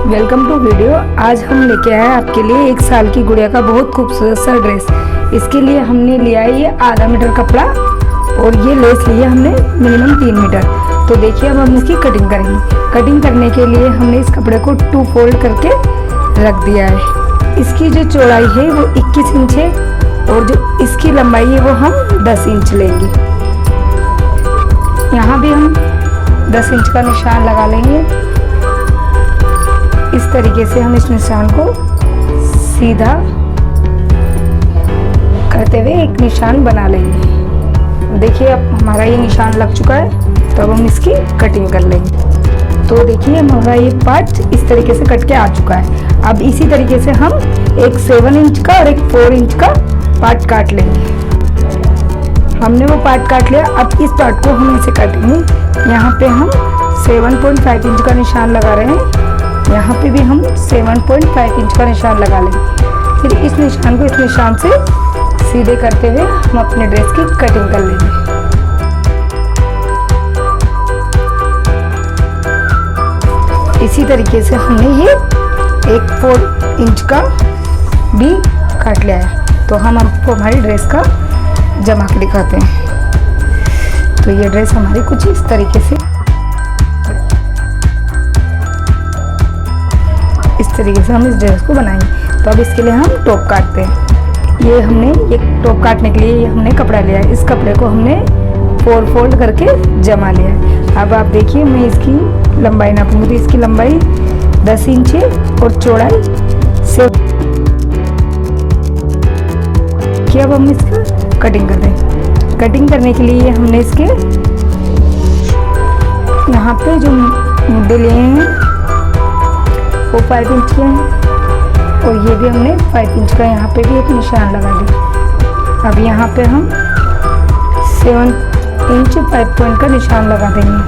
Welcome to video. आज हम लेके आए आपके लिए 1 साल की गुड़िया का बहुत खूबसूरत सा ड्रेस। इसके लिए हमने लिया है ये आधा मीटर कपड़ा और ये लेस लिया हमने मिनिमम 3 मीटर। तो देखिए अब हम इसकी कटिंग करेंगे। कटिंग करने के लिए हमने इस कपड़े को 2 फोल्ड करके रख दिया है। इसकी जो चौड़ाई है वो 21 इंच है और जो इसकी लंबाई है वो हम 10 इंच लेंगे। यहाँ भी हम 10 इंच का निशान लगा लेंगे। इस तरीके से हम इस निशान को सीधा करते हुए एक निशान बना लेंगे। देखिए अब हमारा ये निशान लग चुका है, तो अब हम इसकी कटिंग कर लेंगे। तो देखिए हमारा ये पार्ट इस तरीके से कट के आ चुका है। अब इसी तरीके से हम एक 7 इंच का और एक 4 इंच का पार्ट काट लेंगे। हमने वो पार्ट काट लिया। अब इस पार्ट को हम ऐसे काटेंगे। यहाँ पे हम 7.5 इंच का निशान लगा रहे हैं। यहाँ पे भी हम 7.5 इंच का निशान लगा लेंगे। फिर इस निशान को इस निशान से सीधे करते हुए हम अपने ड्रेस की कटिंग कर लेंगे। इसी तरीके से हमने ये एक 4 इंच का भी काट लिया है। तो हम आपको हमारी ड्रेस का जमा के दिखाते हैं। तो ये ड्रेस हमारी कुछ इस तरीके से हम इस ड्रेस को बनाएंगे। तो अब इसके लिए हम टॉप काटते हैं। ये हमने एक टॉप काटने के लिए हमने कपड़ा लिया है। इस कपड़े को हमने 4 फोल्ड करके जमा लिया है। अब आप देखिए मैं इसकी लंबाई नापूंगी। तो इसकी लंबाई 10 इंच है और चौड़ाई से अब हम इसका कटिंग कर दें। कटिंग करने के लिए हमने इसके यहाँ पे जो मुद्दे लिए हैं वो 5 इंच के हैं और ये भी हमने 5 इंच का यहाँ पे भी एक निशान लगा दिया। अब यहाँ पे हम 7 इंच 5 पॉइंट का निशान लगा देंगे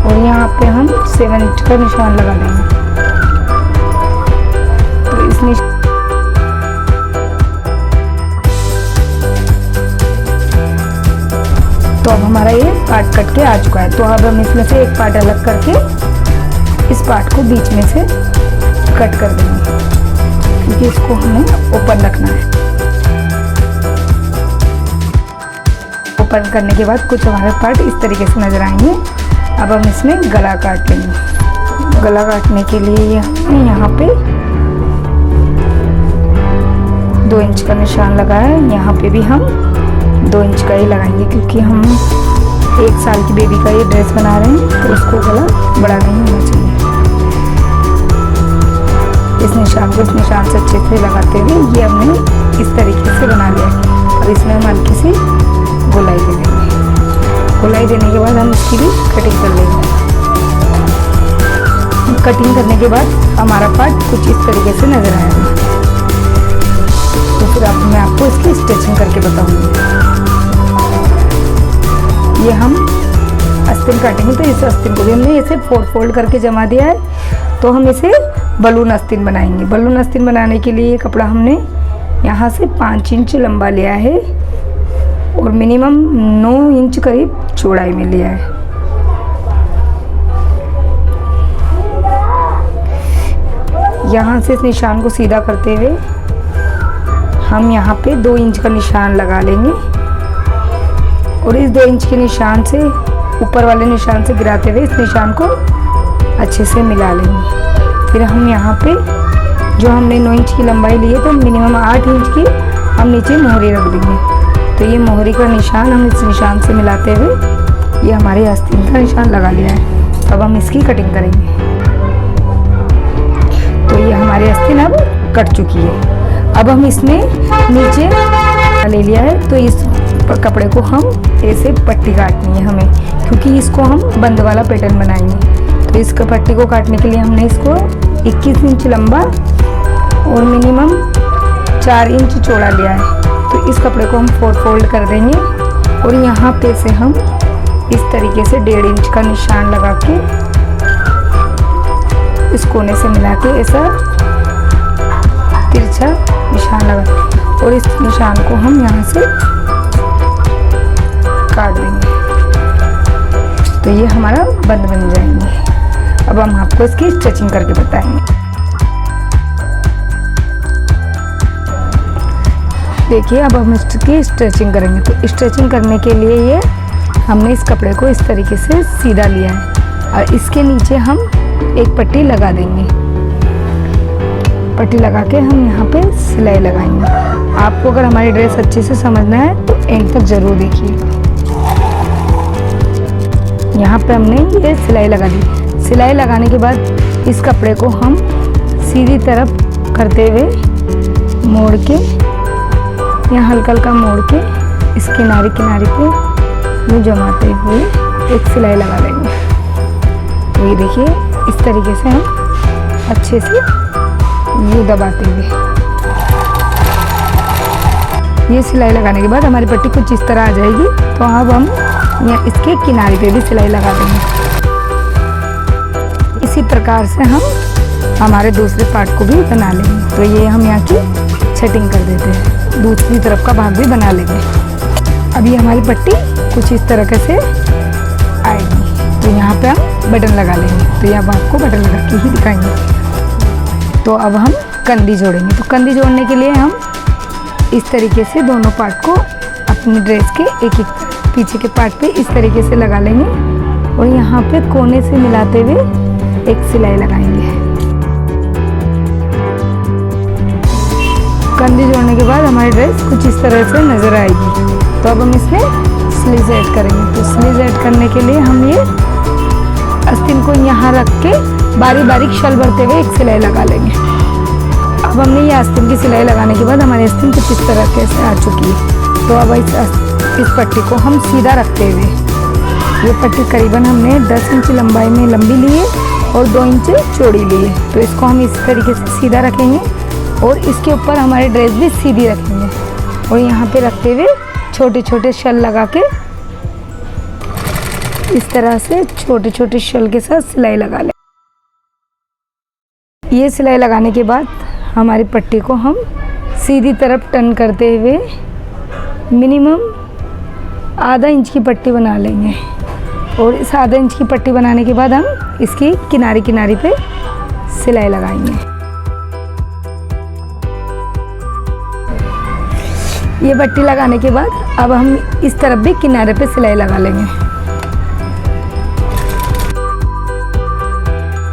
और यहाँ पे हम 7 इंच का निशान लगा देंगे। तो इस निशान तो अब हमारा ये पार्ट कट के आ चुका है। तो अब हम इसमें से एक पार्ट अलग करके इस पार्ट को बीच में से कट कर देंगे, क्योंकि इसको हमें ओपन रखना है। ओपन करने के बाद कुछ हमारे पार्ट इस तरीके से नजर आएंगे। अब हम इसमें गला काट लेंगे। गला काटने के लिए हमने यहाँ पे 2 इंच का निशान लगाया है। यहाँ पे भी हम 2 इंच का ही लगाएंगे, क्योंकि हम 1 साल की बेबी का ये ड्रेस बना रहे हैं, तो उसको गला बड़ा नहीं होना चाहिए। इस निशान को इस निशान से अच्छे से लगाते हुए ये हमने इस तरीके से बना लिया है। अब इसमें हम हल्की सी गोलाई दे देंगे। गोलाई देने के बाद हम इसकी भी कटिंग कर लेंगे। कटिंग करने के बाद हमारा पार्ट कुछ इस तरीके से नजर आएगा। तो फिर मैं आपको इसकी स्टिचिंग करके बताऊंगी। ये हम आस्तीन काटेंगे। तो इस आस्तीन को भी हमने इसे 4 फोल्ड करके जमा दिया है। तो हम इसे बलून आस्तीन बनाएंगे। बलून आस्तीन बनाने के लिए ये कपड़ा हमने यहाँ से 5 इंच लंबा लिया है और मिनिमम 9 इंच करीब चौड़ाई में लिया है। यहाँ से इस निशान को सीधा करते हुए हम यहाँ पे 2 इंच का निशान लगा लेंगे और इस 2 इंच के निशान से ऊपर वाले निशान से गिराते हुए इस निशान को अच्छे से मिला लेंगे। फिर हम यहाँ पे जो हमने 9 इंच की लंबाई ली है, तो मिनिमम 8 इंच की हम नीचे मोहरी रख देंगे। तो ये मोहरी का निशान हम इस निशान से मिलाते हुए ये हमारे आस्तीन का निशान लगा लिया है। अब हम इसकी कटिंग करेंगे। तो ये हमारी आस्तीन अब कट चुकी है। अब हम इसमें नीचे ले लिया है। तो इस कपड़े को हम ऐसे पट्टी काटनी है हमें, क्योंकि इसको हम बंद वाला पैटर्न बनाएंगे। तो इस पट्टी को काटने के लिए हमने इसको 21 इंच लंबा और मिनिमम 4 इंच चौड़ा लिया है। तो इस कपड़े को हम 4 फोल्ड कर देंगे और यहाँ पे से हम इस तरीके से 1.5 इंच का निशान लगा के इस कोने से मिला के ऐसा तिरछा निशान लगा और इस निशान को हम यहाँ से काट देंगे। तो ये हमारा बंद बन जाएंगे। अब हम आपको इसकी स्टिचिंग करके बताएंगे। देखिए अब हम इसकी स्टिचिंग करेंगे। तो स्टिचिंग करने के लिए ये हमने इस कपड़े को इस तरीके से सीधा लिया है और इसके नीचे हम एक पट्टी लगा देंगे। पट्टी लगा के हम यहाँ पे सिलाई लगाएंगे। आपको अगर हमारी ड्रेस अच्छे से समझना है तो एंड तक ज़रूर देखिए। यहाँ पे हमने ये सिलाई लगा दी। सिलाई लगाने के बाद इस कपड़े को हम सीधी तरफ करते हुए मोड़ के, यहाँ हल्का हल्का मोड़ के इस किनारे किनारे पे यूँ जमाते हुए एक सिलाई लगा लेंगे। तो ये देखिए इस तरीके से हम अच्छे से यूँ दबाते हुए, ये सिलाई लगाने के बाद हमारी पट्टी कुछ इस तरह आ जाएगी। तो अब हम इसके किनारे पे भी सिलाई लगा देंगे। इसी प्रकार से हम हमारे दूसरे पार्ट को भी बना लेंगे। तो ये हम यहाँ की सेटिंग कर देते हैं, दूसरी तरफ का भाग भी बना लेंगे। अब ये हमारी पट्टी कुछ इस तरह से आएगी। तो यहाँ पे हम बटन लगा लेंगे। तो यहाँ आपको बटन लगा के ही दिखाएंगे। तो अब हम कंदी जोड़ेंगे। तो कंदी जोड़ने के लिए हम इस तरीके से दोनों पार्ट को अपनी ड्रेस के एक एक पीछे के पार्ट पे इस तरीके से लगा लेंगे और यहाँ पे कोने से मिलाते हुए एक सिलाई लगाएंगे। कंदी जोड़ने के बाद हमारी ड्रेस कुछ इस तरह से नज़र आएगी। तो अब हम इसमें स्लीव्स ऐड करेंगे। तो स्लीव्स ऐड करने के लिए हम ये आस्तीन को यहाँ रख के बारीक बारीक शल भरते हुए एक सिलाई लगा लेंगे। अब हमने ये आस्तीन की सिलाई लगाने के बाद हमारी आस्तीन कुछ इस तरह से आ चुकी है। तो अब इस पट्टी को हम सीधा रखते हुए, ये पट्टी करीबन हमने 10 इंच लंबाई में लंबी ली है और 2 इंच चौड़ी ली है। तो इसको हम इस तरीके से सीधा रखेंगे और इसके ऊपर हमारी ड्रेस भी सीधी रखेंगे और यहाँ पे रखते हुए छोटे छोटे शल लगा के इस तरह से छोटे छोटे शल के साथ सिलाई लगा लें। ये सिलाई लगाने के बाद हमारी पट्टी को हम सीधी तरफ टर्न करते हुए मिनिमम आधा इंच की पट्टी बना लेंगे और इस आधा इंच की पट्टी बनाने के बाद हम इसकी किनारे किनारे पे सिलाई लगाएंगे। ये पट्टी लगाने के बाद अब हम इस तरफ भी किनारे पे सिलाई लगा लेंगे।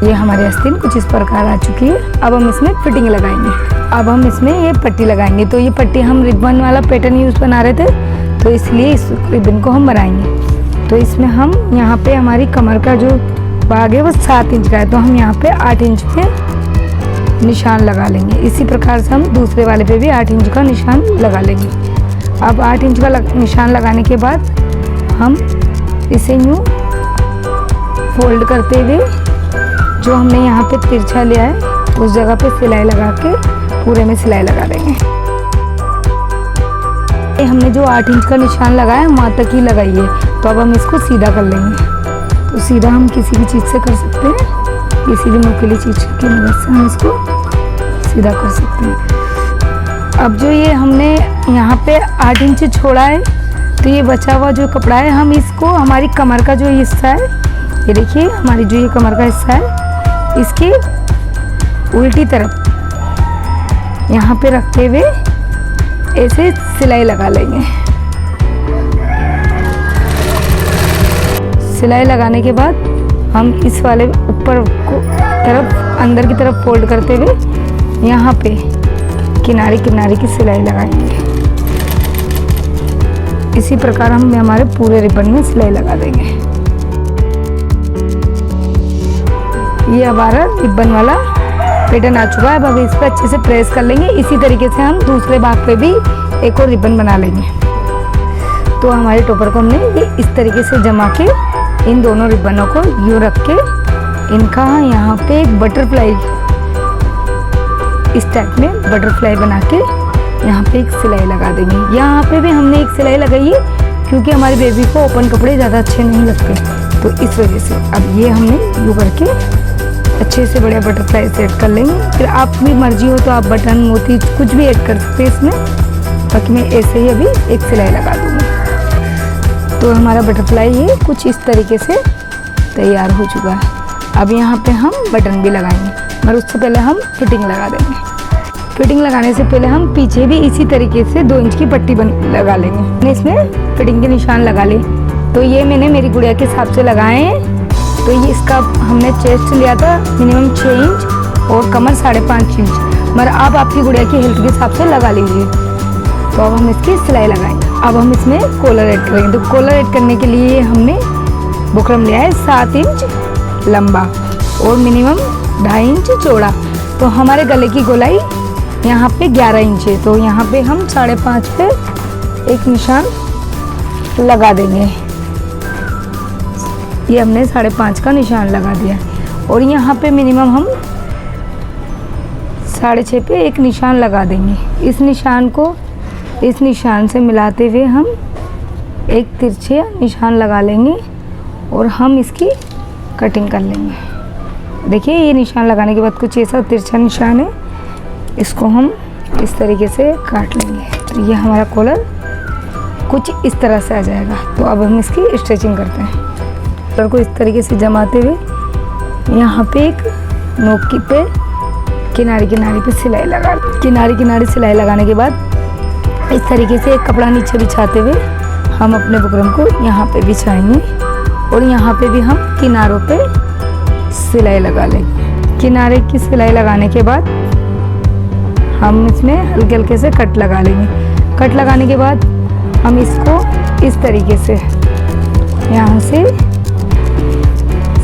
ये हमारी आस्तीन कुछ इस प्रकार आ चुकी है। अब हम इसमें फिटिंग लगाएंगे। अब हम इसमें ये पट्टी लगाएंगे। तो ये पट्टी हम रिबन वाला पैटर्न यूज़ बना रहे थे, तो इसलिए इस रिबन को हम बनाएंगे। तो इसमें हम यहाँ पे हमारी कमर का जो भाग है वो 7 इंच का है, तो हम यहाँ पे 8 इंच पे निशान लगा लेंगे। इसी प्रकार से हम दूसरे वाले पे भी 8 इंच का निशान लगा लेंगे। अब 8 इंच का निशान लगाने के बाद हम इसे यूँ फोल्ड करते हुए जो हमने यहाँ पे तिरछा लिया है उस जगह पे सिलाई लगा के पूरे में सिलाई लगा देंगे। हमने जो 8 इंच का निशान लगाया है वहाँ तक ही लगाइए। तो अब हम इसको सीधा कर लेंगे। तो सीधा हम किसी भी चीज़ से कर सकते हैं, किसी भी नुकीली चीज़ की मदद से हम इसको सीधा कर सकते हैं। अब जो ये हमने यहाँ पे 8 इंच छोड़ा है, तो ये बचा हुआ जो कपड़ा है हम इसको हमारी कमर का जो हिस्सा है, ये देखिए हमारी जो ये कमर का हिस्सा है, इसकी उल्टी तरफ यहाँ पे रखते हुए ऐसे सिलाई लगा लेंगे। सिलाई लगाने के बाद हम इस वाले ऊपर को तरफ अंदर की तरफ फोल्ड करते हुए यहाँ पे किनारे किनारे की सिलाई लगाएंगे। इसी प्रकार हम हमारे पूरे रिबन में सिलाई लगा देंगे। ये हमारा रिबन वाला पैटर्न आ चुका है। अब इस पर अच्छे से प्रेस कर लेंगे। इसी तरीके से हम दूसरे भाग पे भी एक और रिबन बना लेंगे। तो हमारे टॉपर को हमने ये इस तरीके से जमा के इन दोनों रिबनों को यूँ रख के इनका यहाँ पे एक बटरफ्लाई, इस टाइप में बटरफ्लाई बना के यहाँ पे एक सिलाई लगा देंगे। यहाँ पे भी हमने एक सिलाई लगाई है क्योंकि हमारी बेबी को ओपन कपड़े ज़्यादा अच्छे नहीं लगते, तो इस वजह से अब ये हमने यूँ करके अच्छे से बढ़िया बटरफ्लाई सेट कर लेंगे। फिर आपकी मर्जी हो तो आप बटन मोती कुछ भी ऐड कर सकते हैं इसमें, बाकी मैं ऐसे ही अभी एक सिलाई लगा दूँगी। तो हमारा बटरफ्लाई ये कुछ इस तरीके से तैयार हो चुका है। अब यहाँ पे हम बटन भी लगाएंगे, मगर उससे पहले हम फिटिंग लगा देंगे। फिटिंग लगाने से पहले हम पीछे भी इसी तरीके से 2 इंच की पट्टी लगा लेंगे। इसमें फिटिंग के निशान लगा ले। तो ये मैंने मेरी गुड़िया के हिसाब से लगाए हैं। तो ये इसका हमने चेस्ट लिया था मिनिमम 6 इंच और कमर 5.5 इंच, मगर आप आपकी गुड़िया की हेल्थ के हिसाब से लगा लीजिए। तो अब हम इसकी सिलाई लगाएंगे। अब हम इसमें कॉलर ऐड करेंगे। तो कॉलर ऐड करने के लिए हमने बुकरम लिया है 7 इंच लंबा और मिनिमम 2.5 इंच चौड़ा। तो हमारे गले की गोलाई यहाँ पे 11 इंच है, तो यहाँ पे हम 5.5 पे एक निशान लगा देंगे। ये हमने 5.5 का निशान लगा दिया और यहाँ पे मिनिमम हम 6.5 पे एक निशान लगा देंगे। इस निशान को इस निशान से मिलाते हुए हम एक तिरछे निशान लगा लेंगे और हम इसकी कटिंग कर लेंगे। देखिए ये निशान लगाने के बाद कुछ ऐसा तिरछा निशान है, इसको हम इस तरीके से काट लेंगे। तो ये हमारा कॉलर कुछ इस तरह से आ जाएगा। तो अब हम इसकी स्टिचिंग करते हैं। कॉलर को इस तरीके से जमाते हुए यहाँ पे एक नोक की पे किनारे पे सिलाई लगा, किनारे सिलाई लगाने के बाद इस तरीके से एक कपड़ा नीचे बिछाते हुए हम अपने बुकरम को यहाँ पे बिछाएंगे और यहाँ पे भी हम किनारों पे सिलाई लगा लेंगे। किनारे की सिलाई लगाने के बाद हम इसमें हल्के हल्के से कट लगा लेंगे। कट लगाने के बाद हम इसको इस तरीके से यहाँ से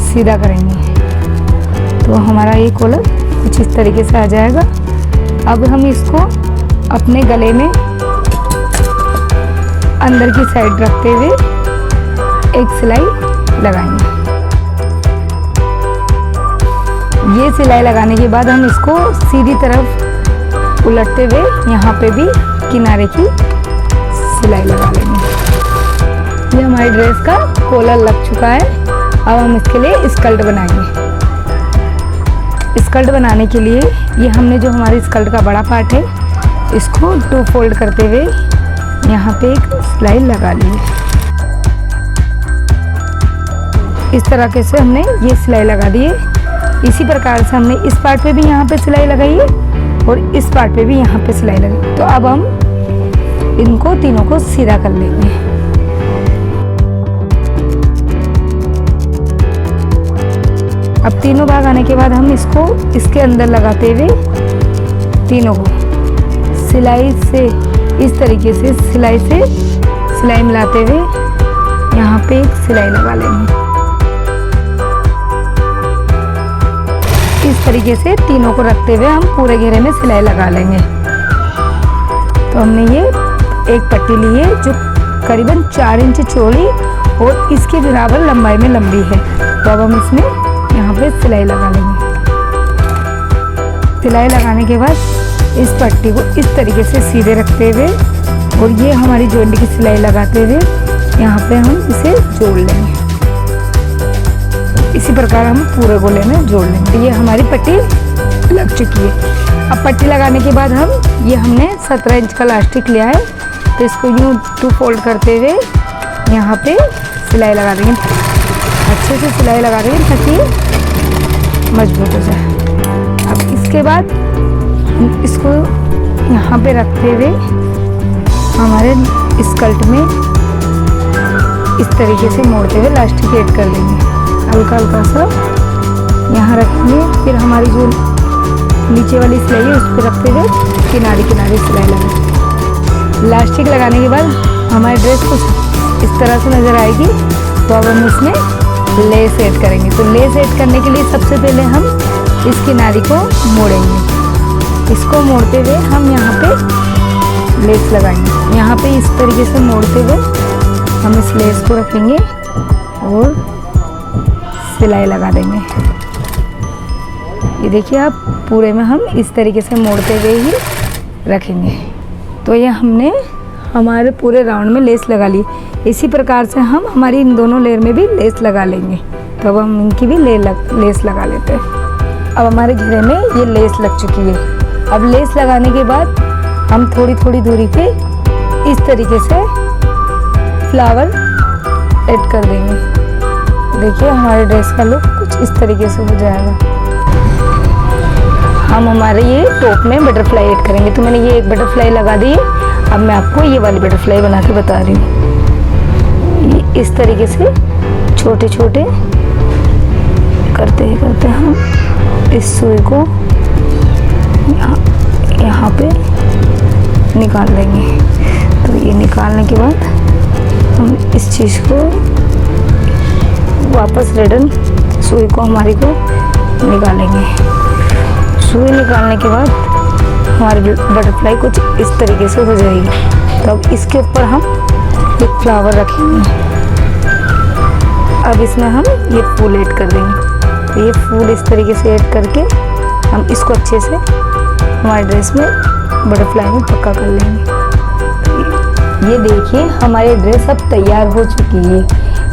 सीधा करेंगे। तो हमारा ये कॉलर कुछ इस तरीके से आ जाएगा। अब हम इसको अपने गले में अंदर की साइड रखते हुए एक सिलाई लगाएंगे। ये सिलाई लगाने के बाद हम इसको सीधी तरफ उलटते हुए यहाँ पे भी किनारे की सिलाई लगा लेंगे। ये हमारी ड्रेस का कॉलर लग चुका है। अब हम इसके लिए स्कर्ट बनाएंगे। स्कर्ट बनाने के लिए ये हमने जो हमारी स्कर्ट का बड़ा पार्ट है इसको 2 फोल्ड करते हुए यहाँ पे एक सिलाई लगा ली है। इस तरीके से हमने ये सिलाई लगा दी है। इसी प्रकार से हमने इस पार्ट पे भी यहाँ पे सिलाई लगाई है और इस पार्ट पे भी यहाँ पे सिलाई लगाई। तो अब हम इनको तीनों को सीधा कर लेंगे। अब तीनों भाग आने के बाद हम इसको इसके अंदर लगाते हुए तीनों को सिलाई से इस तरीके से सिलाई मिलाते हुए यहाँ पे एक सिलाई लगा लेंगे। इस तरीके से तीनों को रखते हुए हम पूरे घेरे में सिलाई लगा लेंगे। तो हमने ये एक पट्टी ली है जो करीबन 4 इंच चौड़ी और इसके बराबर लंबाई में लंबी है। तो अब हम इसमें यहाँ पे सिलाई लगा लेंगे। सिलाई लगाने के बाद इस पट्टी को इस तरीके से सीधे रखते हुए और ये हमारी जॉइंट की सिलाई लगाते हुए यहाँ पे हम इसे जोड़ लेंगे। इसी प्रकार हम पूरे गोले में जोड़ लेंगे। ये हमारी पट्टी लग चुकी है। अब पट्टी लगाने के बाद हमने 17 इंच का इलास्टिक लिया है, तो इसको यूँ 2 फोल्ड करते हुए यहाँ पे सिलाई लगा देंगे। अच्छे से सिलाई लगा देंगे ताकि मजबूत हो जाए। अब इसके बाद हम इसको यहाँ पे रखते हुए हमारे स्कर्ट में इस तरीके से मोड़ते हुए इलास्टिक ऐड कर लेंगे। हल्का हल्का सा यहाँ रखेंगे। फिर हमारी जो नीचे वाली सिलाई है उस पर रखते हुए किनारे सिलाई लगाएंगे। इलास्टिक लगाने के बाद हमारी ड्रेस कुछ इस तरह से नज़र आएगी। तो अब हम इसमें लेस ऐड करेंगे। तो लेस ऐड करने के लिए सबसे पहले हम इस किनारे को मोड़ेंगे। इसको मोड़ते हुए हम यहाँ पे लेस लगाएंगे। यहाँ पे इस तरीके से मोड़ते हुए हम इस लेस को रखेंगे और सिलाई लगा देंगे। ये देखिए आप पूरे में हम इस तरीके से मोड़ते हुए ही रखेंगे। तो ये हमने हमारे पूरे राउंड में लेस लगा ली। इसी प्रकार से हम हमारी इन दोनों लेयर में भी लेस लगा लेंगे। तो अब हम इनकी भी लेस लगा लेते हैं। अब हमारे घेरे में ये लेस लग चुकी है। अब लेस लगाने के बाद हम थोड़ी थोड़ी दूरी पे इस तरीके से फ्लावर ऐड कर देंगे। देखिए हमारे ड्रेस का लुक कुछ इस तरीके से हो जाएगा। हम हमारे ये टॉप में बटरफ्लाई ऐड करेंगे। तो मैंने ये एक बटरफ्लाई लगा दी है। अब मैं आपको ये वाली बटरफ्लाई बना के बता रही हूँ। इस तरीके से छोटे छोटे करते करते हम इस सुई को यहाँ पे निकाल लेंगे। तो ये निकालने के बाद हम इस चीज़ को वापस रिटर्न सुई को हमारी को निकालेंगे। सुई निकालने के बाद हमारी बटरफ्लाई कुछ इस तरीके से हो जाएगी। तो अब इसके ऊपर हम एक फ्लावर रखेंगे। अब इसमें हम ये फूल ऐड कर देंगे। तो ये फूल इस तरीके से ऐड करके हम इसको अच्छे से हमारे ड्रेस में बटरफ्लाई में पक्का कर लेंगे। ये देखिए हमारी ड्रेस अब तैयार हो चुकी है।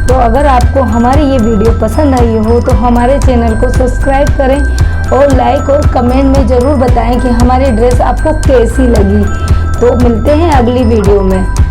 तो अगर आपको हमारी ये वीडियो पसंद आई हो तो हमारे चैनल को सब्सक्राइब करें और लाइक और कमेंट में ज़रूर बताएं कि हमारी ड्रेस आपको कैसी लगी। तो मिलते हैं अगली वीडियो में।